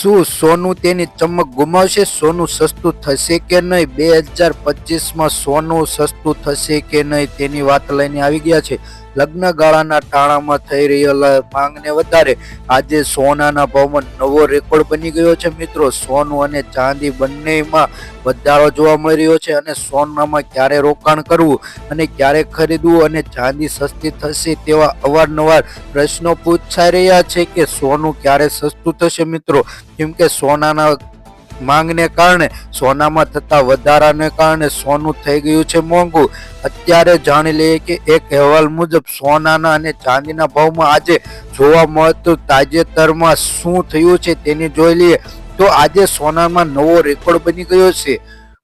શું સોનું તેની ચમક ગુમાવશે? સોનું સસ્તું થશે કે નહીં? 2025માં સોનું સસ્તું થશે કે નહીં તેની વાત લઈને આવી ગયા છે. લગ્ન ગાળાના ટાણામાં થઈ રહેલા માંગને વધારે આજે સોનાના ભાવમાં નવો રેકોર્ડ બની ગયો છે. મિત્રો, સોનું અને ચાંદી બંનેમાં વધારો જોવા મળી રહ્યો છે અને સોનામાં ક્યારે રોકાણ કરવું અને ક્યારે ખરીદવું અને ચાંદી સસ્તી થશે તેવા અવારનવાર પ્રશ્નો પૂછાઈ રહ્યા છે કે સોનું ક્યારે સસ્તું થશે. મિત્રો, કેમ કે સોનાના માંગને કારણે સોનામાં થતા વધારાને કારણે સોનું થઈ ગયું છે મોંઘું. અત્યારે જાણી લઈએ કે એક અહેવાલ મુજબ સોનાના અને ચાંદીના ભાવમાં આજે જોવા મળતું તાજેતરમાં શું થયું છે તેની જોઈ લઈએ તો આજે સોનામાં નવો રેકોર્ડ બની ગયો છે.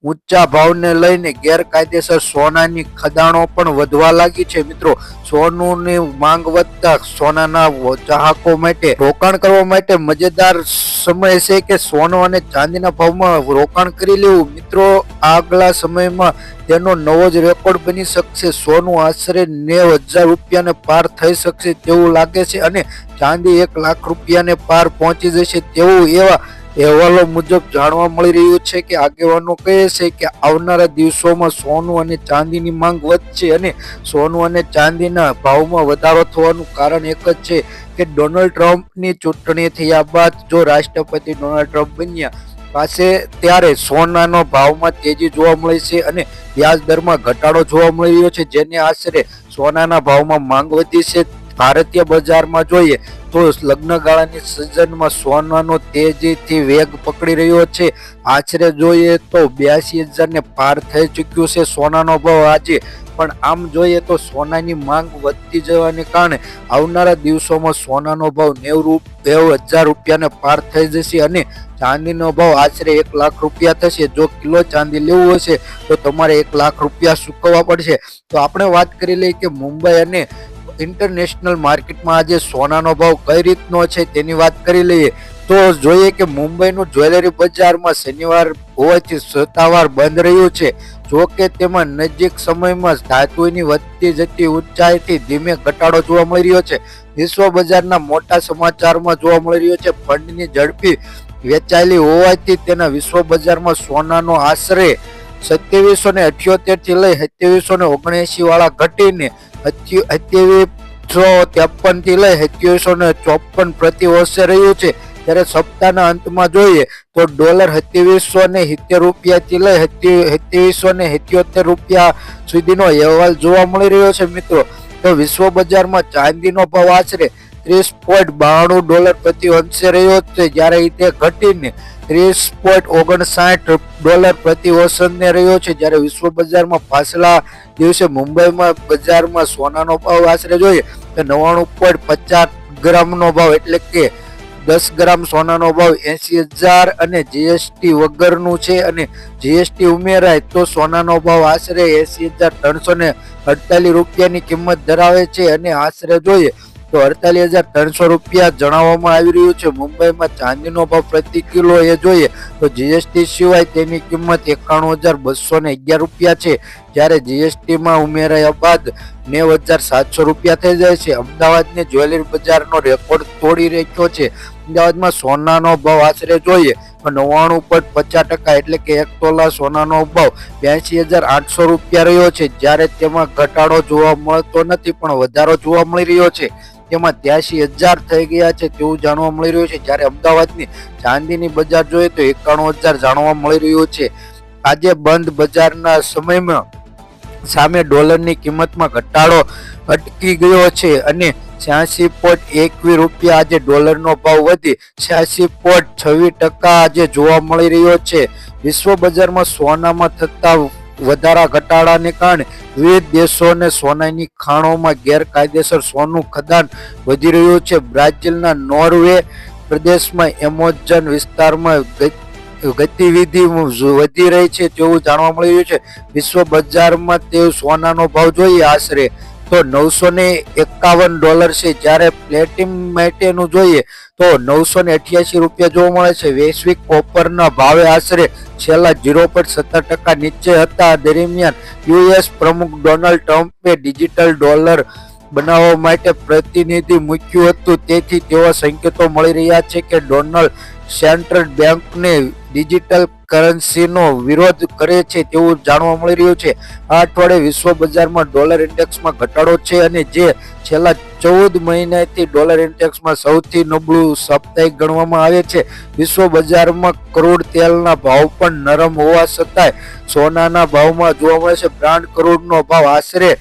ઊંચા ભાવને લઈને ગેરકાયદેસર સોનાની ખદાણો પણ વધવા લાગી છે. મિત્રો, સોનુની માંગ વધતા સોનાના ચાહકો માટે રોકાણ કરવા માટે મજેદાર સમય છે કે સોનું અને ચાંદીના ભાવમાં રોકાણ કરી લેવું. મિત્રો, આગલા સમયમાં તેનો નવો જ રેકોર્ડ બની શકશે. સોનું આશરે 90,000 રૂપિયાને પાર થઈ શકશે તેવું લાગે છે અને ચાંદી 1 લાખ રૂપિયાને પાર પહોંચી જશે તેવું એવા અહેવાલો મુજબ જાણવા મળી રહ્યું છે કે આગેવાનો કહે છે કે આવનારા દિવસોમાં સોનું અને ચાંદીની માંગ વધશે અને સોનું અને ચાંદીના ભાવમાં વધારો થવાનું કારણ એક જ છે કે ડોનાલ્ડ ટ્રમ્પની ચૂંટણી થયા બાદ જો રાષ્ટ્રપતિ ડોનાલ્ડ ટ્રમ્પ બન્યા પાસે ત્યારે સોનાનો ભાવમાં તેજી જોવા મળી છે અને વ્યાજ દરમાં ઘટાડો જોવા મળી રહ્યો છે, જેને આશરે સોનાના ભાવમાં માંગ વધી છે. ભારતીય બજારમાં જોઈએ તો લગ્નગાળાની સિઝનમાં સોનાનો તેજીથી વેગ પકડી રહ્યો છે. આશરે જોઈએ તો 82,000 ને પાર થઈ ચૂક્યું છે સોનાનો ભાવ આજે. પણ આમ જોઈએ તો સોનાની માંગ વધતી જવાને કારણે આવનારા દિવસોમાં સોનાનો ભાવ 90,000 રૂપિયાને પાર થઈ જશે અને ચાંદીનો ભાવ આશરે 1 લાખ રૂપિયા થશે. જો કિલો ચાંદી લેવું હશે તો તમારે 1 લાખ રૂપિયા ચૂકવવા પડશે. તો આપણે વાત કરી લઈએ કે મુંબઈ અને ઇન્ટરનેશનલ માર્કેટમાં આજે સોનાનો ભાવ કઈ રીતનો છે તેની વાત કરી લઈએ તો જોઈએ કે મુંબઈનું જ્વેલરી બજારમાં શનિવાર હોવાથી સત્તાવાર બંધ રહ્યું છે. જો કે તેમાં નજીક સમયમાં ધાતુની વધતી જતી ઊંચાઈથી ધીમે ઘટાડો જોવા મળી રહ્યો છે. વિશ્વ બજારના મોટા સમાચારમાં જોવા મળી રહ્યો છે ફંડની ઝડપી વેચાયેલી હોવાથી તેના વિશ્વ બજારમાં સોનાનો આશરે 2778 થી લઈ 2779 વાળા ઘટીને 2753 થી લઈ 2754 પ્રતિ વર્ષે રહ્યું છે. ત્યારે સપ્તાહના અંતમાં જોઈએ તો ડોલર 2770 રૂપિયાથી લઈ 2777 રૂપિયા સુધીનો અહેવાલ જોવા મળી રહ્યો છે. મિત્રો, તો વિશ્વ બજારમાં ચાંદીનો ભાવ આશરે $30.92 પ્રતિ અંશે રહ્યો છે, જ્યારે તે ઘટીને $30.59 પ્રતિ ઓસનને રહ્યો છે. જ્યારે વિશ્વ બજારમાં પાછલા દિવસે મુંબઈમાં બજારમાં સોનાનો ભાવ આશરે જોઈએ તો 99.50 ગ્રામનો ભાવ એટલે કે 10 ગ્રામ સોનાનો ભાવ 80,000 અને જીએસટી વગરનું છે અને જીએસટી ઉમેરાય તો સોનાનો ભાવ આશરે 80,348 રૂપિયાની કિંમત ધરાવે છે અને આશરે જોઈએ તો 48,300 રૂપિયા જણાવવામાં આવી રહ્યું છે. મુંબઈમાં ચાંદીનો ભાવ પ્રતિ કિલો એ જોઈએ તો જીએસટી સિવાય તેની કિંમત 91,211 રૂપિયા છે, જ્યારે જીએસટીમાં ઉમેરાયા બાદ 90,700 રૂપિયા થઈ જાય છે. અમદાવાદની જ્વેલરી બજારનો રેકોર્ડ તોડી રાખ્યો છે. અમદાવાદમાં સોનાનો ભાવ આશરે જોઈએ તો 99.50% એટલે કે 1 તોલા સોનાનો ભાવ 82,800 રૂપિયા રહ્યો છે, જ્યારે તેમાં ઘટાડો જોવા મળતો નથી પણ વધારો જોવા મળી રહ્યો છે. તેમાં 83,000 થઈ ગયા છે તેવું જાણવા મળી રહ્યું છે. જ્યારે અમદાવાદની ચાંદીની બજાર જોઈએ તો 91,000 જાણવા મળી રહ્યું છે. આજે બંધ બજારના સમયમાં સામે ડોલરની કિંમતમાં ઘટાડો અટકી ગયો છે અને 86.21 રૂપિયા આજે ડોલરનો ભાવ વધી 86.26% આજે જોવા મળી રહ્યો છે. વિશ્વ બજારમાં સોનામાં થતા વધારા ઘટાડાને કારણે વિવિધ દેશોને સોનાની ખાણોમાં ગેરકાયદેસર સોનું ખદાન વધી રહ્યું છે. બ્રાઝિલના નોર્વે પ્રદેશમાં એમેઝોન વિસ્તારમાં ગતિવિધિ વધી રહી છે તેવું જાણવા મળી રહ્યું છે. વિશ્વ બજારમાં તે સોનાનો ભાવ જોઈએ આશરે તો $951 છે, જ્યારે પ્લેટિનમ માટેનું જોઈએ તો 988 રૂપિયા જોવા મળે છે. વૈશ્વિક કોપરના ભાવે આશરે છેલ્લા 0.17% નીચે હતા. દરમિયાન યુએસ પ્રમુખ ડોનાલ્ડ ટ્રમ્પે ડિજિટલ ડોલર બનાવવા માટે પ્રતિનિધિ મૂક્યું હતું. તેથી તેવા સંકેતો મળી રહ્યા છે કે ડોનાલ્ડ સેન્ટ્રલ બેંકને ડિજિટલ કરન્સીનો વિરોધ કરે છે તેવું જાણવા મળી રહ્યું છે. આ અઠવાડિયે વિશ્વ બજારમાં ડોલર ઇન્ડેક્સમાં ઘટાડો છે અને જે છેલ્લા 14 મહિનાથી ડોલર ઇન્ડેક્સમાં સૌથી નબળું સાપ્તાહિક ગણવામાં આવે છે. વિશ્વ બજારમાં ક્રૂડ તેલના ભાવ પણ નરમ હોવા છતાંય સોનાના ભાવમાં જોવા મળે છે. બ્રાન્ડ ક્રૂડનો ભાવ આશરે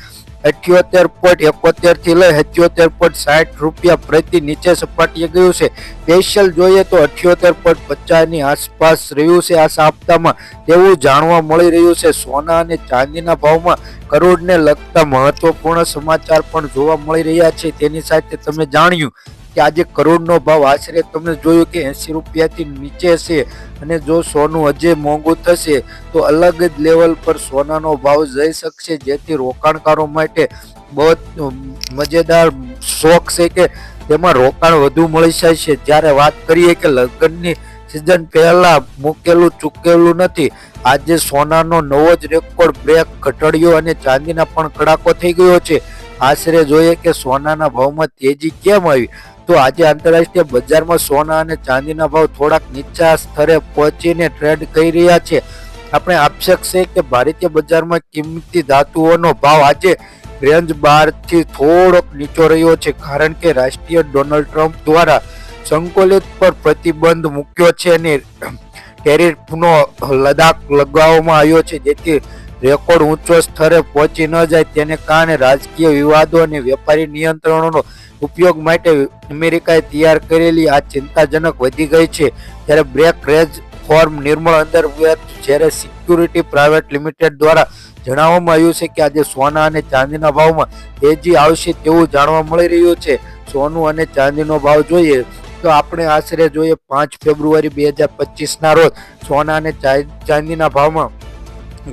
78.71 થી લઈ 77.60 રૂપિયા પ્રતિ નીચે સપાટીએ ગયું છે. સ્પેશિયલ જોઈએ તો 78.50 ની આસપાસ રહ્યું છે આ સપ્તાહમાં તેવું જાણવા મળી રહ્યું છે. સોના અને ચાંદીના ભાવમાં ક્રૂડને લગતા મહત્વપૂર્ણ સમાચાર પણ જોવા મળી રહ્યા છે. તેની સાથે તમે જાણ્યું કે આજે ક્રૂડનો ભાવ આશરે તમે જોયું કે 80 રૂપિયાથી નીચે છે અને જો સોનું હજે મોંઘું થશે તો અલગ જ લેવલ પર સોનાનો ભાવ જઈ શકશે, જેથી રોકાણકારો માટે બહુ મજેદાર શોખ છે કે તેમાં રોકાણ વધુ મળી જાય છે. જ્યારે વાત કરીએ કે લગ્નની સિઝન પહેલા મૂકેલું ચૂકેલું નથી, આજે સોનાનો નવો જ રેકોર્ડ બ્રેક ઘટાડ્યો અને ચાંદીના પણ કડાકો થઈ ગયો છે. આશરે જોઈએ કે સોનાના ભાવમાં તેજી કેમ આવી, તો આજે આંતરરાષ્ટ્રીય બજારમાં સોના અને ચાંદીના ભાવ થોડાક નીચા સ્તરે પહોંચીને ટ્રેડ કરી રહ્યા છે. આપણે આક્ષેપ છે કે ભારતીય બજારમાં કિંમતી ધાતુઓનો ભાવ આજે રેન્જ 12 થી થોડોક નીચો રહ્યો છે, કારણ કે રાષ્ટ્રીય ડોનાલ્ડ ટ્રમ્પ દ્વારા સંકલિત પર પ્રતિબંધ મૂક્યો છે અને ટેરિફનો લદાખ લગાવવામાં આવ્યો છે, જેથી રેકોર્ડ ઊંચો સ્તરે પહોંચી ન જાય. તેને કારણે રાજકીય વિવાદો અને વેપારી નિયંત્રણોનો ઉપયોગ માટે અમેરિકાએ તૈયાર કરેલી આ ચિંતાજનક વધી ગઈ છે. ત્યારે બ્રેક રેજ ફોર્મ નિર્મળ અંતર્ગત જ્યારે સિક્યુરિટી પ્રાઇવેટ લિમિટેડ દ્વારા જણાવવામાં આવ્યું છે કે આજે સોના અને ચાંદીના ભાવમાં તેજી આવશે તેવું જાણવા મળી રહ્યું છે. સોનું અને ચાંદીનો ભાવ જોઈએ તો આપણે આશરે જોઈએ 5 ફેબ્રુઆરી 2025 ના રોજ સોના અને ચાંદીના ભાવમાં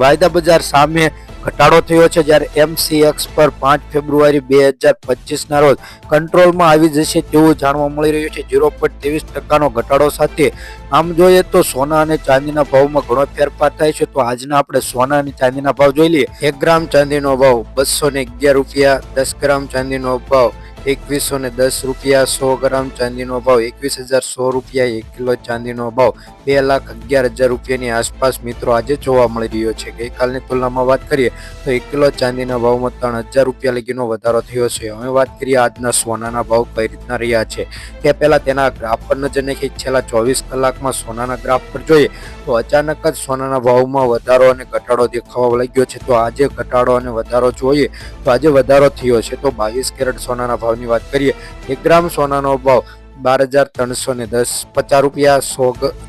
વાયદા બજાર સામે ઘટાડો થયો છે, જ્યારે MCX પર 5 ફેબ્રુઆરી 2025 ના રોજ કંટ્રોલમાં આવી જશે તેવું જાણવા મળી રહ્યું છે, 0.23% ઘટાડો સાથે. આમ જોઈએ તો સોના અને ચાંદીના ભાવમાં ઘણો ફેરફાર થાય છે. તો આજના આપણે સોના અને ચાંદીના ભાવ જોઈ લઈએ. 1 ગ્રામ ચાંદીનો ભાવ 211 રૂપિયા, 10 ગ્રામ ચાંદીનો ભાવ 2110 રૂપિયા, 100 ગ્રામ ચાંદીનો ભાવ 21,100 રૂપિયા, 1 કિલો ચાંદીનો ભાવ 2,11,000 રૂપિયાની આસપાસ મિત્રો આજે જોવા મળી રહ્યો છે. ગઈકાલની તુલનામાં વાત કરીએ તો 1 કિલો ચાંદીના ભાવમાં 3,000 રૂપિયા લગીનો વધારો થયો છે. હવે વાત કરીએ આજના સોનાના ભાવ કઈ રીતના રહ્યા છે તે પહેલા તેના ગ્રાફ પર નજર નાખી. છેલ્લા 24 કલાકમાં સોનાના ગ્રાફ પર જોઈએ તો અચાનક જ સોનાના ભાવમાં વધારો અને ઘટાડો દેખાવા લાગ્યો છે. તો આજે ઘટાડો અને વધારો જોઈએ તો આજે વધારો થયો છે. તો 22 કેરેટ સોનાના ભાવ ની વાત કરીએ, 1 ગ્રામ સોનાનો ભાવ 12,350 રૂપિયા,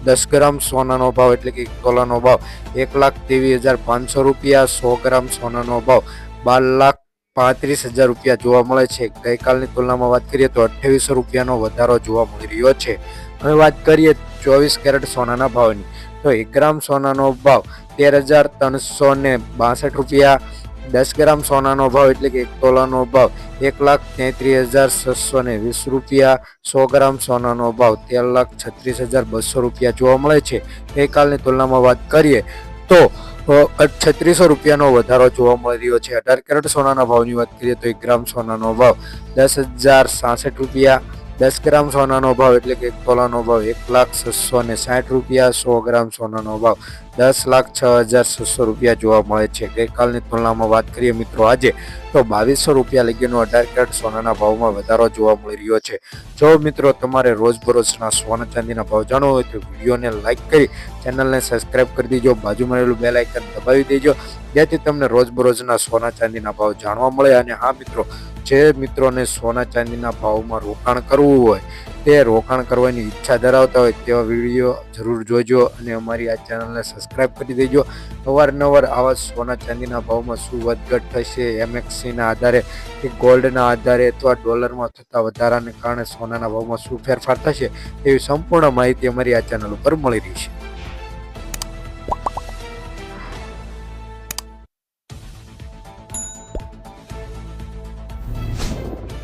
10 ગ્રામ સોનાનો ભાવ એટલે કે 1 તોલાનો ભાવ 1,23,500 રૂપિયા, 100 ગ્રામ સોનાનો ભાવ 12,35,000 રૂપિયા જોવા મળે છે. ગઈકાલની તુલનામાં વાત કરીએ તો 2800 રૂપિયાનો વધારો જોવા મળી રહ્યો છે. હવે વાત કરીએ 24 કેરેટ સોનાના ભાવની, તો 1 ગ્રામ સોનાનો ભાવ 13,362 રૂપિયા, 10 ગ્રામ સોનાનો ભાવ એટલે કે 1 તોલાનો ભાવ 1,33,620 રૂપિયા, 100 ગ્રામ સોનાનો ભાવ 13,36,200 રૂપિયા જોવા મળે છે. ગઈકાલની તુલનામાં વાત કરીએ તો 3600 રૂપિયાનો વધારો જોવા મળી રહ્યો છે. 18 કેરેટ સોનાના ભાવની વાત કરીએ તો 1 ગ્રામ સોનાનો ભાવ 10,066 રૂપિયા, 10 ગ્રામ સોનાનો ભાવ એટલે કે 1 તોલાનો ભાવ 1,660 રૂપિયા, 100 ગ્રામ સોનાનો ભાવ 10,06,600 રૂપિયા જોવા મળે છે. ગઈકાલની તુલનામાં વાત કરીએ મિત્રો આજે તો 2200 રૂપિયા લગીનો 18 કેરેટ સોનાના ભાવમાં વધારો જોવા મળી રહ્યો છે. જો મિત્રો તમારે રોજબરોજના સોના ચાંદીના ભાવ જાણવો હોય તો વિડીયોને લાઇક કરી ચેનલને સબસ્ક્રાઇબ કરી દેજો, બાજુમાં રહેલું બેલ આઇકન દબાવી દેજો, જેથી તમને રોજબરોજના સોના ચાંદીના ભાવ જાણવા મળે. અને હા મિત્રો, જે મિત્રોને સોના ચાંદીના ભાવમાં રોકાણ કરવું હોય, તે રોકાણ કરવાની ઈચ્છા ધરાવતા હોય તેવા વિડીયો જરૂર જોજો અને અમારી આ ચેનલને સબસ્ક્રાઇબ કરી દેજો. અવારનવાર આવા સોના ચાંદીના ભાવમાં શું વધઘટ થશે, MXCના આધારે કે ગોલ્ડના આધારે અથવા ડોલરમાં થતા વધારાને કારણે સોનાના ભાવમાં શું ફેરફાર થશે તેવી સંપૂર્ણ માહિતી અમારી આ ચેનલ ઉપર મળી રહી છે.